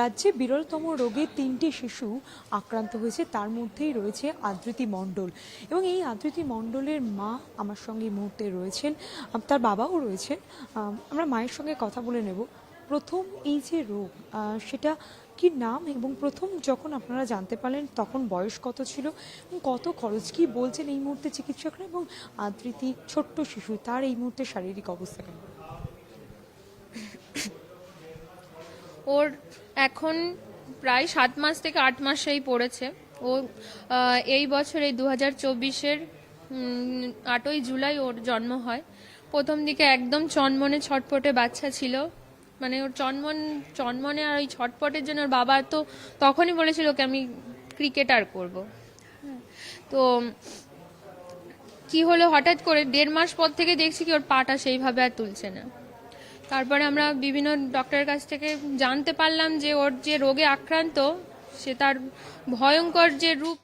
রাজ্যে বিরলতম রোগে ৩টি শিশু আক্রান্ত হয়েছে, তার মধ্যেই রয়েছে আদৃতি মণ্ডল। এবং এই আদৃতি মণ্ডলের মা আমার সঙ্গে এই মুহূর্তে রয়েছেন, তার বাবাও রয়েছেন। আমরা মায়ের সঙ্গে কথা বলে নেব। প্রথম এই যে রোগ, সেটা কি নাম, এবং প্রথম যখন আপনারা জানতে পারলেন তখন বয়স কত ছিল এবং কত খরচ, কি বলছেন এই মুহূর্তে চিকিৎসকরা, এবং আদৃতি ছোট্ট শিশু, তার এই মুহূর্তে শারীরিক অবস্থা কেমন? ওর এখন প্রায় 7 মাস থেকে 8 মাসেই পড়েছে। ও এই বছর এই 2024-এর 8ই জুলাই ওর জন্ম হয়। প্রথম দিকে একদম চনমনে ছটপটে বাচ্চা ছিল, মানে ওর চনমনে আর ওই ছটপটের জন্য ওর বাবা তো তখনই বলেছিল ওকে আমি ক্রিকেটার করব। তো কি হলো, হঠাৎ করে 1.5 মাস পর থেকে দেখছি কি ওর পাটা সেইভাবে আর তুলছে না। তারপরে আমরা বিভিন্ন ডক্টরের কাছ থেকে জানতে পারলাম যে ওর যে রোগে আক্রান্ত, সে তার ভয়ঙ্কর যে রূপ